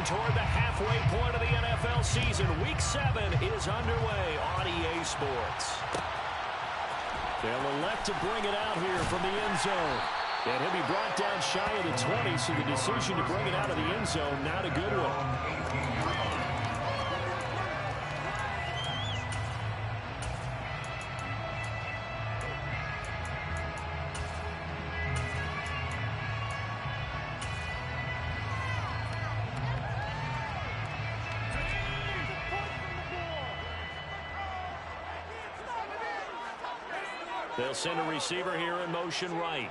Marching toward the halfway point of the NFL season. Week 7 is underway on EA Sports. They'll elect to bring it out here from the end zone. And he'll be brought down shy of the 20, so the decision to bring it out of the end zone, not a good one. They'll send a receiver here in motion right.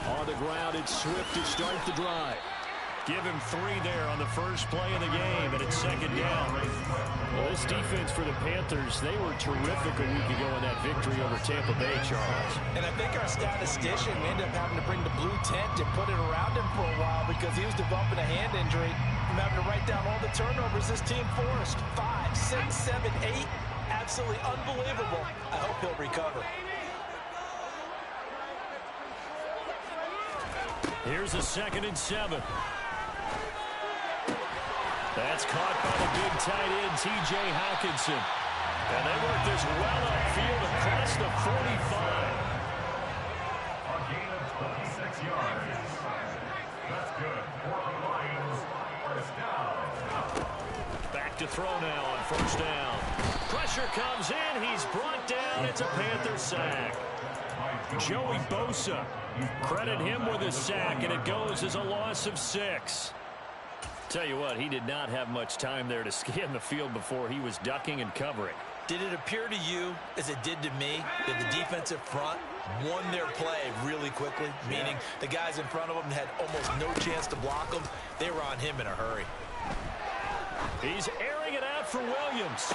On the ground, it's Swift to start the drive. Give him 3 there on the first play of the game, and it's second down. Well, this defense for the Panthers, they were terrific a week ago in that victory over Tampa Bay, Charles. And I think our statistician ended up having to bring the blue tent and put it around him for a while because he was developing a hand injury from having to write down all the turnovers this team forced. 5, 6, 7, 8. Absolutely unbelievable. I hope he'll recover. Here's a 2nd and 7. That's caught by the big tight end, T.J. Hawkinson. And they work this well upfield across the 45. A gain of 26 yards. That's good for the Lions. First down. Back to throw now on first down. Pressure comes in. He's brought down. It's a Panther sack. Joey Bosa. Credit him with a sack, and it goes as a loss of 6. Tell you what, he did not have much time there to scan the field before he was ducking and covering. Did it appear to you, as it did to me, that the defensive front won their play really quickly? Meaning the guys in front of them had almost no chance to block them. They were on him in a hurry. He's airing it out for Williams.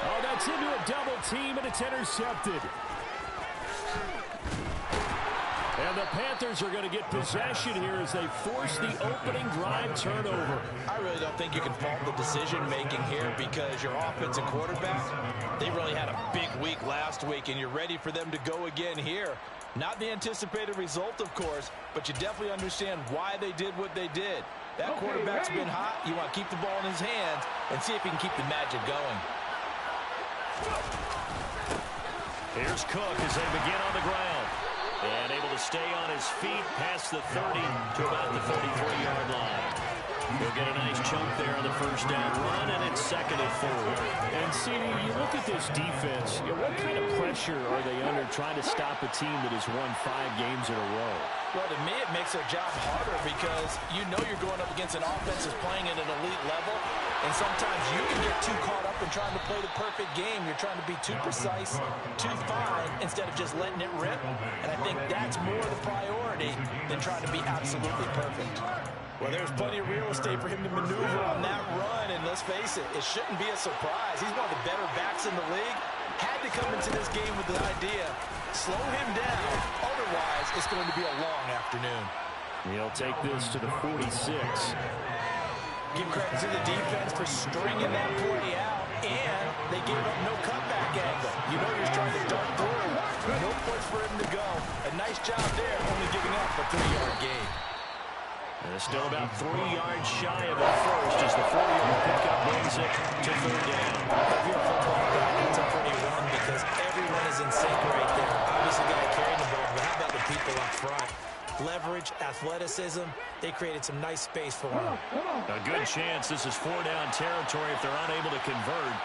Oh, that's into a double team, and it's intercepted. And the Panthers are going to get possession here as they force the opening drive turnover. I really don't think you can fault the decision-making here because your offensive quarterback, they really had a big week last week, and you're ready for them to go again here. Not the anticipated result, of course, but you definitely understand why they did what they did. That quarterback's been hot. You want to keep the ball in his hands and see if he can keep the magic going. Here's Cook as they begin on the ground. And able to stay on his feet past the 30 to about the 33-yard line. He'll get a nice chunk there on the first down run, and it's 2nd and 4. And, see, you look at this defense, what kind of pressure are they under trying to stop a team that has won 5 games in a row? Well, to me, it makes their job harder because you know you're going up against an offense that's playing at an elite level, and sometimes you can get too caught up in trying to play the perfect game. You're trying to be too precise, too fine, instead of just letting it rip, and I think that's more the priority than trying to be absolutely perfect. Well, there's plenty of real estate for him to maneuver on that run, and let's face it, it shouldn't be a surprise. He's one of the better backs in the league. Had to come into this game with the idea, slow him down, otherwise it's going to be a long afternoon. He'll take this to the 46. Give credit to the defense for stringing that play out, and they gave up no cutback angle. You know you're trying to dart through. No place for him to go. A nice job there, only giving up a 3-yard gain. And it's still about 3 yards shy of it first as the 4-yard pickup brings it to 3rd down. If you're a football guy, that's a pretty run because everyone is in sync right there. Obviously, the guy carrying the ball, but how about the people up front? Leverage, athleticism, they created some nice space for him. A good chance this is 4-down territory if they're unable to convert.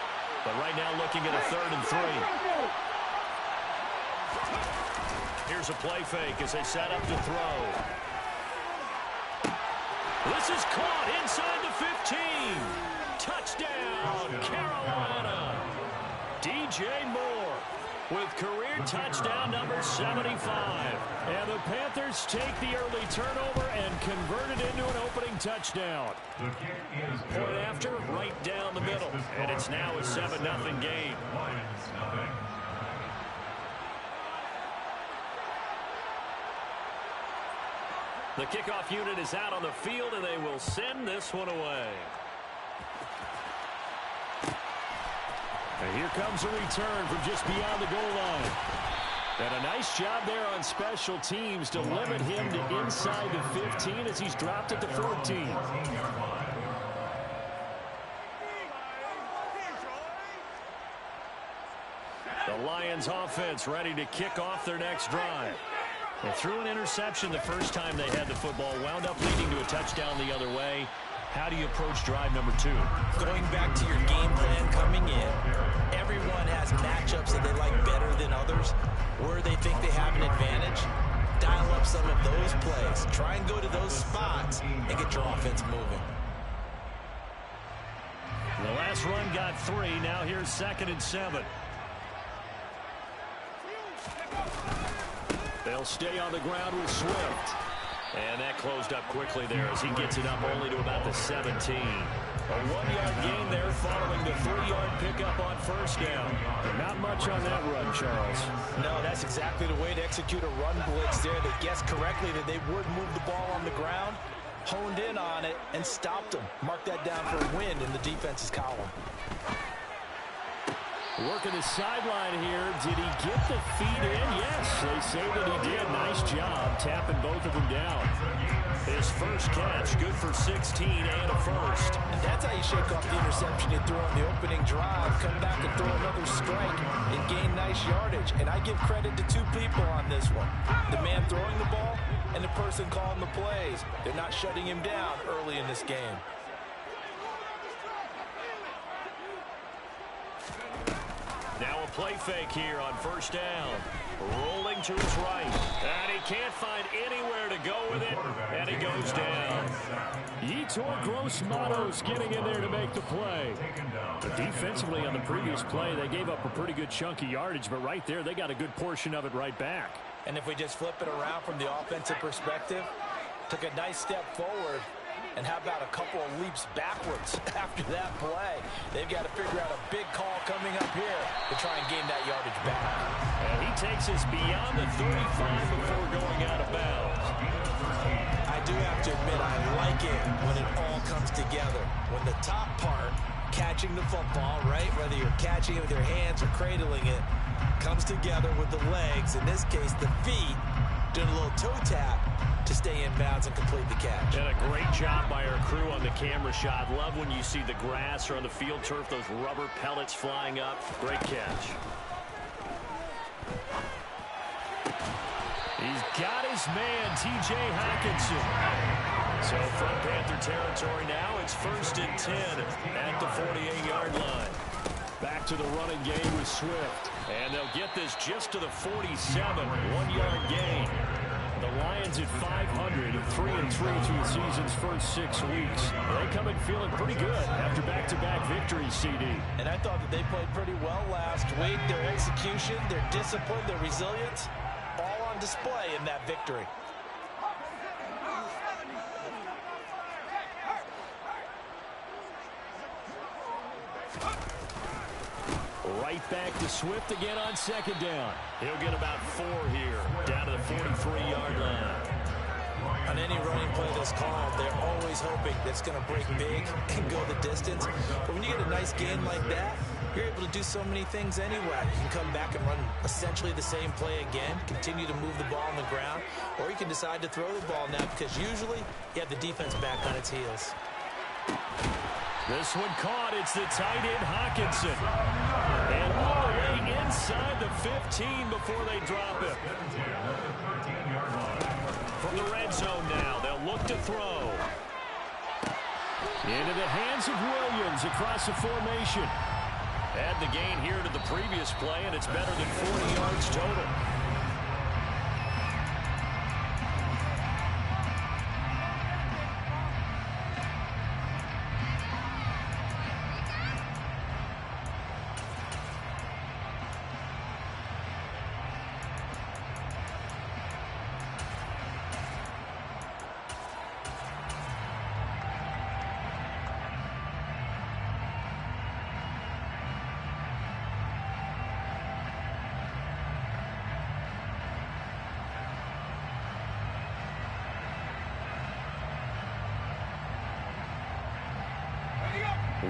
But right now looking at a 3rd and 3. Here's a play fake as they set up to throw. This is caught inside the 15. Touchdown, Carolina. DJ Moore with career touchdown number 75. And the Panthers take the early turnover and convert it into an opening touchdown. Point after, right down the middle. And it's now a 7-0 game. The kickoff unit is out on the field, and they will send this one away. And here comes a return from just beyond the goal line. And a nice job there on special teams to limit him to inside the 15 as he's dropped at the 14. The Lions offense ready to kick off their next drive. They threw an interception the first time they had the football, wound up leading to a touchdown the other way. How do you approach drive number 2? Going back to your game plan coming in, everyone has matchups that they like better than others, where they think they have an advantage. Dial up some of those plays. Try and go to those spots and get your offense moving. The last run got 3. Now here's 2nd and 7. They'll stay on the ground with Swift. And that closed up quickly there as he gets it up only to about the 17. A 1-yard gain there following the 3-yard pickup on first down. Not much on that run, Charles. No, that's exactly the way to execute a run blitz there. They guessed correctly that they would move the ball on the ground, honed in on it, and stopped them. Mark that down for a win in the defense's column. Working the sideline here. Did he get the feet in? Yes, they say that he did. Nice job tapping both of them down. His first catch, good for 16 and a first. And that's how you shake off the interception you threw on the opening drive. Come back and throw another strike and gain nice yardage. And I give credit to 2 people on this one. The man throwing the ball and the person calling the plays. They're not shutting him down early in this game. Now a play fake here on first down. Rolling to his right. And he can't find anywhere to go with it. And he goes down. Yetur Gross-Matos getting in there to make the play. But defensively on the previous play, they gave up a pretty good chunk of yardage. But right there, they got a good portion of it right back. And if we just flip it around from the offensive perspective, took a nice step forward. And how about a couple of leaps backwards after that play? They've got to figure out a big call coming up here to try and gain that yardage back. And he takes us beyond the 35 before going out of bounds. I do have to admit, I like it when it all comes together. When the top part, catching the football, right, whether you're catching it with your hands or cradling it, comes together with the legs, in this case the feet, doing a little toe tap to stay in bounds and complete the catch. And a great job by our crew on the camera shot. Love when you see the grass or on the field turf, those rubber pellets flying up. Great catch. He's got his man, T.J. Hockenson. So from Panther territory now, it's 1st and 10 at the 48-yard line. Back to the running game with Swift. And they'll get this just to the 47, 1-yard gain. The Lions at 500, 3-3 through the season's first 6 weeks. They come in feeling pretty good after back-to-back victories, CD. And I thought that they played pretty well last week. Their execution, their discipline, their resilience, all on display in that victory. Right back to Swift again on 2nd down. He'll get about 4 here, down to the 43-yard line. On any running play that's called, they're always hoping that it's going to break big and go the distance. But when you get a nice gain like that, you're able to do so many things anyway. You can come back and run essentially the same play again, continue to move the ball on the ground, or you can decide to throw the ball now because usually you have the defense back on its heels. This one caught. It's the tight end, Hockenson. And all the way inside the 15 before they drop it. From the red zone now, they'll look to throw. Into the hands of Williams across the formation. Add the gain here to the previous play, and it's better than 40 yards total.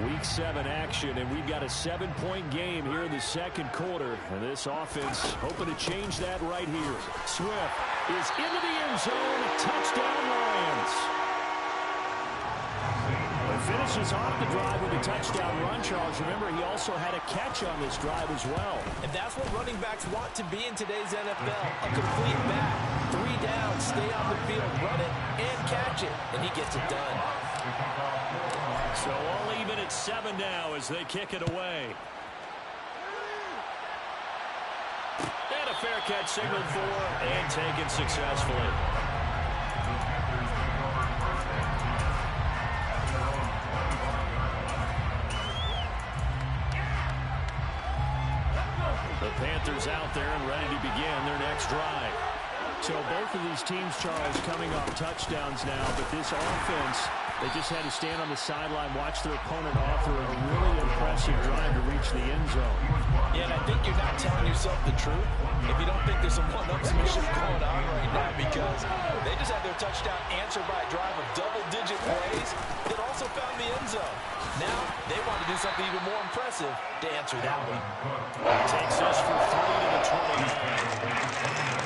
Week 7 action, and we've got a 7-point game here in the second quarter. And this offense hoping to change that right here. Swift is into the end zone. Touchdown, Lions. He finishes off the drive with a touchdown run, Charles. Remember, he also had a catch on this drive as well. And that's what running backs want to be in today's NFL. A complete back. 3 down, stay on the field, run it, and catch it. And he gets it done. So all even at 7 now as they kick it away. And a fair catch signaled for and taken successfully. The Panthers out there and ready to begin their next drive. So both of these teams, Charles, coming off touchdowns now, but this offense, they just had to stand on the sideline, watch their opponent offer a really impressive drive to reach the end zone. Yeah, and I think you're not telling yourself the truth if you don't think there's some one-upsmanship going on right now, because they just had their touchdown answered by a drive of double-digit plays that also found the end zone. Now they want to do something even more impressive to answer that one. Takes us for 3 to the 29.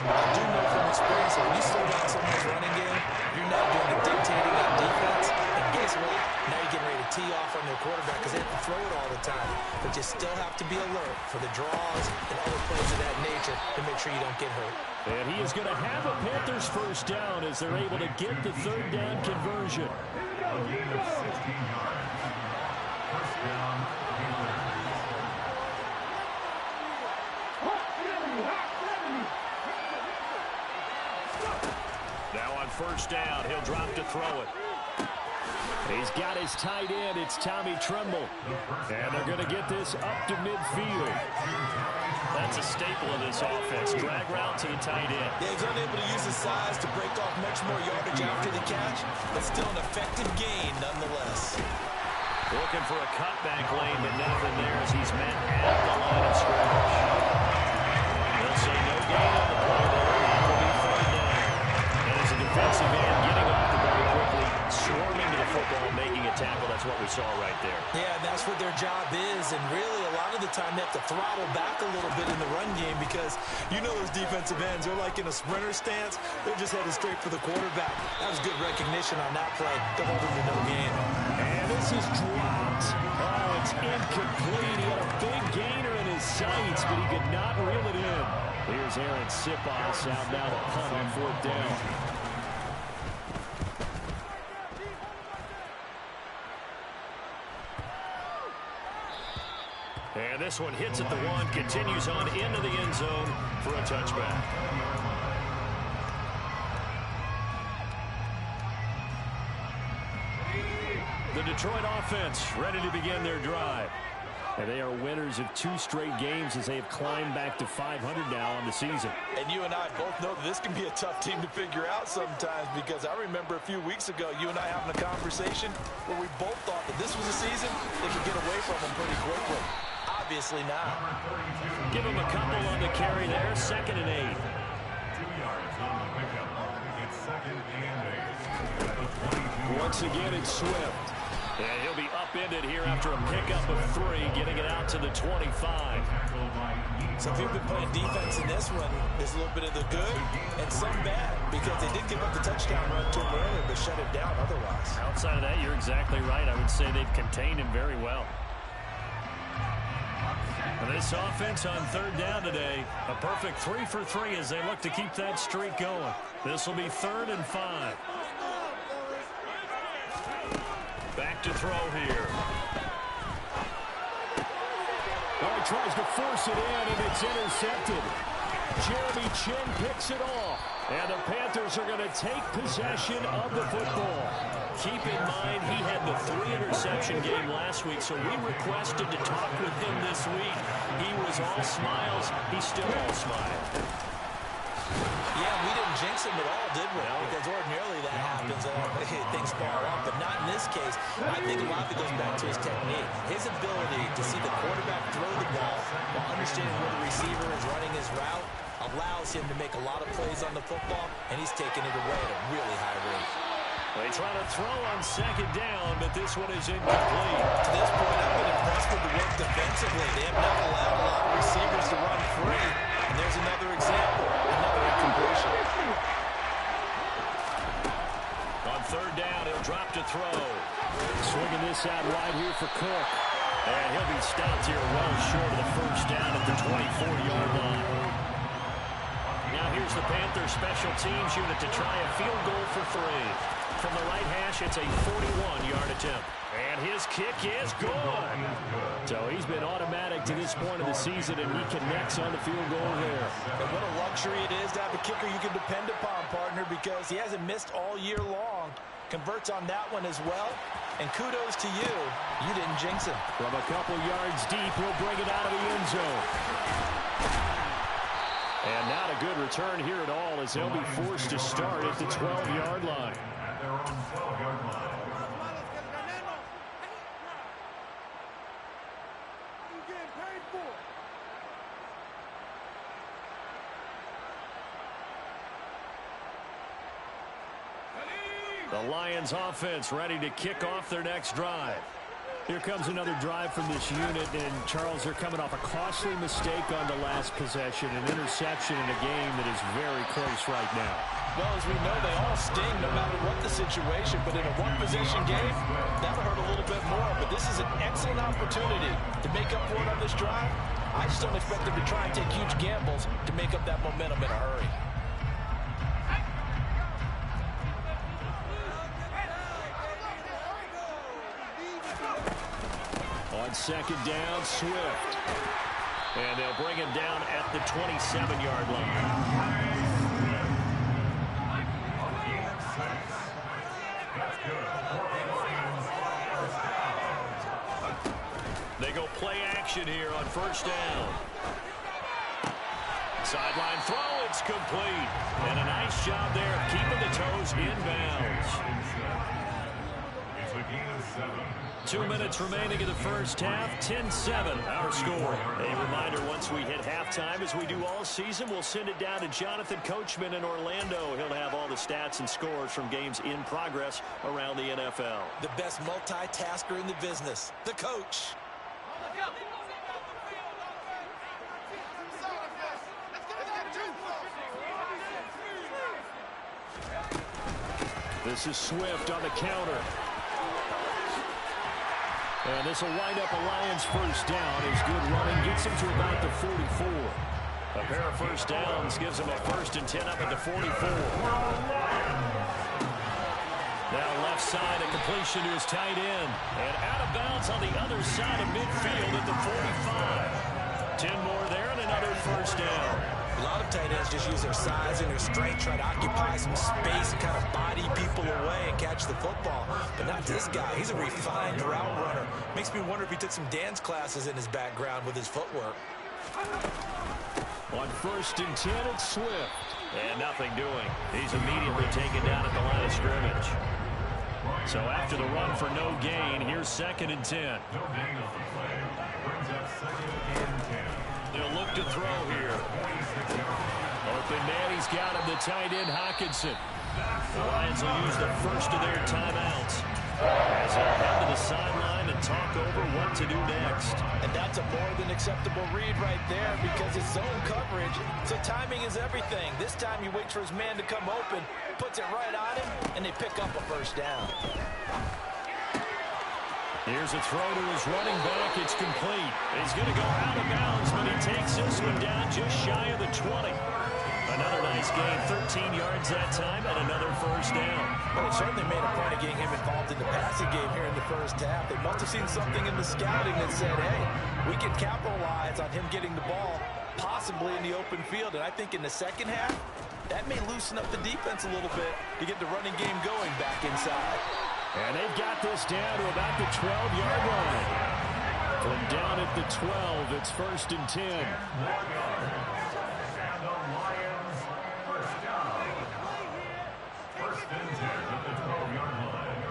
I do know from experience that when you slow down someone's running game, you're not doing the dictating on defense. And guess what? Now you're getting ready to tee off on their quarterback because they have to throw it all the time. But you still have to be alert for the draws and other plays of that nature to make sure you don't get hurt. And he is going to have a Panthers first down as they're able to get the third down conversion. A gain of 16 yards. First down, Panthers. Now on first down, he'll drop to throw it. He's got his tight end. It's Tommy Tremble. And they're going to get this up to midfield. That's a staple of this offense. Drag route to the tight end. Yeah, he's unable to use his size to break off much more yardage after the catch, but still an effective gain nonetheless. Looking for a cutback lane, but nothing there as he's met at the line of scrimmage. They'll say no gain on the play there. That will be third down. And as a defensive end, getting off the ball quickly, swarming to the football, making a tackle. That's what we saw right there. Yeah, that's what their job is, and really a lot of the time they have to throttle back a little bit in the run game because you know those defensive ends, they're like in a sprinter stance. They're just headed straight for the quarterback. That was good recognition on that play to hold him to no gain. And this is dropped. Oh, it's incomplete. He had a big gainer in his sights, but he could not reel it in. Here's Aaron Siposs out now to punt on fourth down. And this one hits at the 1, continues on into the end zone for a touchback. The Detroit offense ready to begin their drive. And they are winners of 2 straight games as they have climbed back to 500 now on the season. And you and I both know that this can be a tough team to figure out sometimes, because I remember a few weeks ago you and I having a conversation where we both thought that this was a season they could get away from them pretty quickly. Obviously not. Give him a couple on the carry there. 2nd and 8. 2 yards on the pickup. It's 2nd and 8. Once again, it's Swift. And he'll be upended here after a pickup of 3, getting it out to the 25. Some people have been playing defense in this one. There's a little bit of the good and some bad, because they did give up the touchdown run to him earlier, but shut it down otherwise. Outside of that, you're exactly right. I would say they've contained him very well. This offense on third down today, a perfect 3 for 3 as they look to keep that streak going. This will be 3rd and 5. Back to throw here. Oh, he tries to force it in, and it's intercepted. Jeremy Chin picks it off. And the Panthers are going to take possession of the football. Keep in mind, he had the 3-interception game last week, so we requested to talk with him this week. He was all smiles. He's still all smile. Yeah, we didn't jinx him at all, did we? No. Because ordinarily that happens. Things fall off, but not in this case. I think a lot of it goes back to his technique. His ability to see the quarterback throw the ball while understanding where the receiver is running his route allows him to make a lot of plays on the football, and he's taking it away at a really high rate. Well, he They try to throw on second down, but this one is incomplete. To this point, I've been impressed with the work defensively. They have not allowed a lot of receivers to run free. And there's another example, another incompletion. On third down, he'll drop to throw. Swinging this out wide here for Cook. And he'll be stopped here well short of the first down at the 24-yard line. Now here's the Panthers special teams unit to try a field goal for three. From the right hash, it's a 41-yard attempt. And his kick is good. So he's been automatic to this point of the season, and he connects on the field goal there. And what a luxury it is to have a kicker you can depend upon, partner, because he hasn't missed all year long. Converts on that one as well. And kudos to you. You didn't jinx him. From a couple yards deep, he'll bring it out of the end zone. And not a good return here at all, as they'll be forced to start at the 12-yard line. At their own 12-yard line. The Lions offense ready to kick off their next drive. Here comes another drive from this unit, and Charles, they're coming off a costly mistake on the last possession, an interception in a game that is very close right now. Well, as we know, they all sting no matter what the situation, but in a one-possession game, that'll hurt a little bit more. But this is an excellent opportunity to make up for it on this drive. I just don't expect them to try and take huge gambles to make up that momentum in a hurry. On second down, Swift. And they'll bring him down at the 27-yard line. They go play action here on first down. Sideline throw, it's complete. And a nice job there of keeping the toes inbounds. 2 minutes remaining in the first half, 10-7 our score. A reminder, once we hit halftime, as we do all season, we'll send it down to Jonathan Coachman in Orlando. He'll have all the stats and scores from games in progress around the NFL. The best multitasker in the business, the coach. This is Swift on the counter. And this will wind up a Lions first down. His good running gets him to about the 44. A pair of first downs gives him a 1st and 10 up at the 44. Now left side, a completion to his tight end. And out of bounds on the other side of midfield at the 45. 10 more there and another first down. A lot of tight ends just use their size and their strength, try to occupy some space and kind of body people away and catch the football. But not this guy. He's a refined route runner. Makes me wonder if he took some dance classes in his background with his footwork. On 1st and 10, it's Swift. And nothing doing. He's immediately taken down at the line of scrimmage. So after the run for no gain, here's 2nd and 10. No gain on the play. Brings up 2nd and 10. They'll look to throw here. Open man, he's got him, the tight end, Hockenson. The Lions will use the first of their timeouts as they'll head to the sideline and talk over what to do next. And that's a more than acceptable read right there because it's zone coverage, so timing is everything. This time he waits for his man to come open, puts it right on him, and they pick up a first down. Here's a throw to his running back. It's complete. He's going to go out of bounds, but he takes this one down just shy of the 20. Another nice gain, 13 yards that time, and another first down. Well, they certainly made a point of getting him involved in the passing game here in the first half. They must have seen something in the scouting that said, hey, we can capitalize on him getting the ball, possibly in the open field. And I think in the second half, that may loosen up the defense a little bit to get the running game going back inside. And they've got this down to about the 12-yard line. From down at the 12, it's 1st and 10. And the Lions first down. 1st and 10 at the 12-yard line.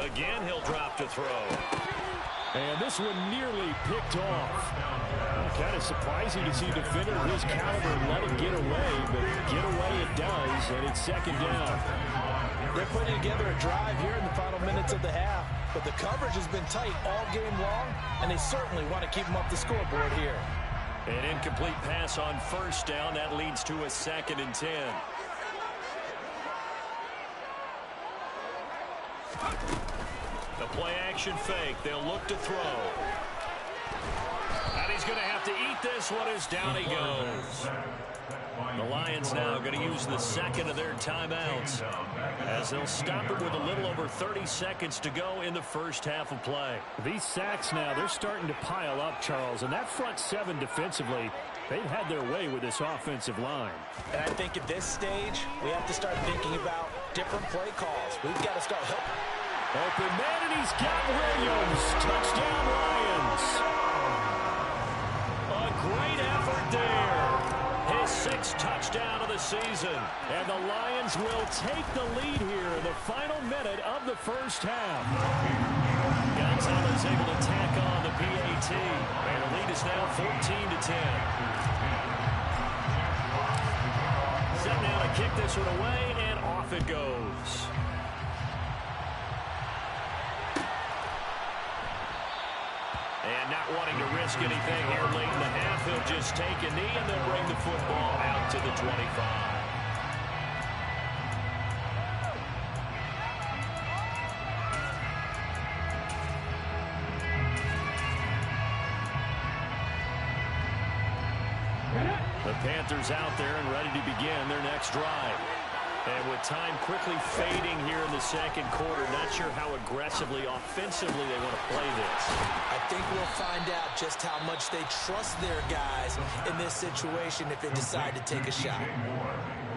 Again, he'll drop to throw. And this one nearly picked off. kind of surprising to see a defender of his caliber let it get away, but get away it does, and it's second down. They're putting together a drive here in the final minutes of the half, but the coverage has been tight all game long, and they certainly want to keep them up the scoreboard here. An incomplete pass on first down. That leads to a 2nd and 10. The play action fake. They'll look to throw. And he's going to have to eat this one as down he goes. The Lions now going to use the second of their timeouts as they'll stop it with a little over 30 seconds to go in the first half of play. These sacks now, they're starting to pile up, Charles, and that front seven defensively, they've had their way with this offensive line. And I think at this stage, we have to start thinking about different play calls. We've got to start helping. Open man, and he's got Williams. Touchdown, Lions. A great effort there. His 6th touchdown of the season. And the Lions will take the lead here in the final minute of the first half. Gonzalez able to tack on the PAT. And the lead is now 14-10. Set now to kick this one away, and off it goes. And not wanting to risk anything here late in the half, he'll just take a knee and then bring the football out to the 25. The Panthers out there and ready to begin their next drive. And with time quickly fading here in the second quarter, not sure how aggressively, offensively they want to play this. I think we'll find out just how much they trust their guys in this situation if they decide to take a shot.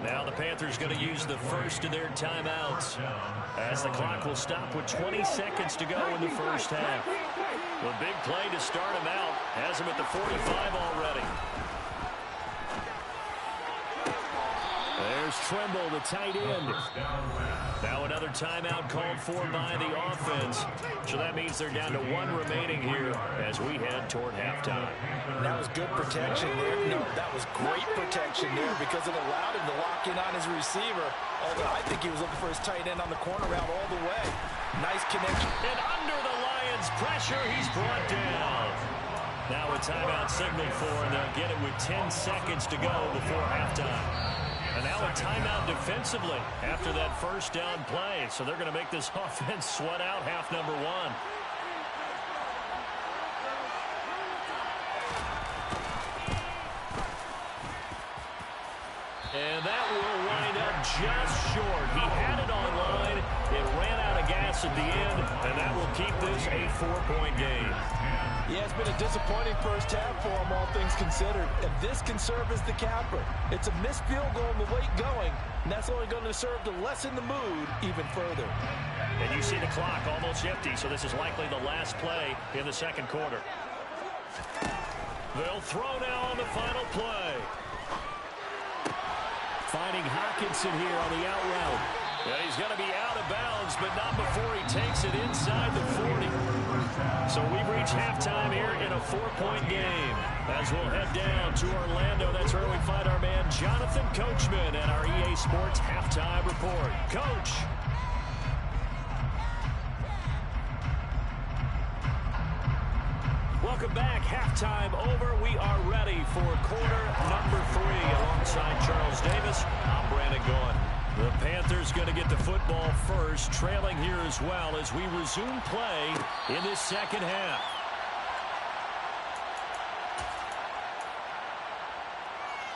Now the Panthers going to use the first of their timeouts as the clock will stop with 20 seconds to go in the first half. The big play to start him out has him at the 45 already. There's Trimble, the tight end. Now another timeout called for by the offense. So that means they're down to 1 remaining here as we head toward halftime. That was good protection there. No, that was great protection there because it allowed him to lock in on his receiver. Although I think he was looking for his tight end on the corner route all the way. Nice connection. And under the Lions' pressure, he's brought down. Now a timeout signaled for, and they'll get it with 10 seconds to go before halftime. And now a timeout defensively after that first down play. So they're going to make this offense sweat out half number 1. And that will wind up just short. He had it on line. It ran out of gas at the end, and that will keep this a 4-point game. Yeah, it's been a disappointing first half for him, all things considered. And this can serve as the capper. It's a missed field goal and the late going, and that's only going to serve to lessen the mood even further. And you see the clock almost empty, so this is likely the last play in the second quarter. They'll throw now on the final play. Finding Hawkinson here on the out route. Yeah, he's going to be out of bounds, but not before he takes it inside the 40. So we've reached halftime here in a 4-point game. As we'll head down to Orlando, that's where we find our man Jonathan Coachman at our EA Sports Halftime Report. Coach. Welcome back. Halftime over. We are ready for quarter number 3. Alongside Charles Davis, I'm Brandon Gaughan. The Panthers going to get the football first, trailing here as well as we resume play in this second half.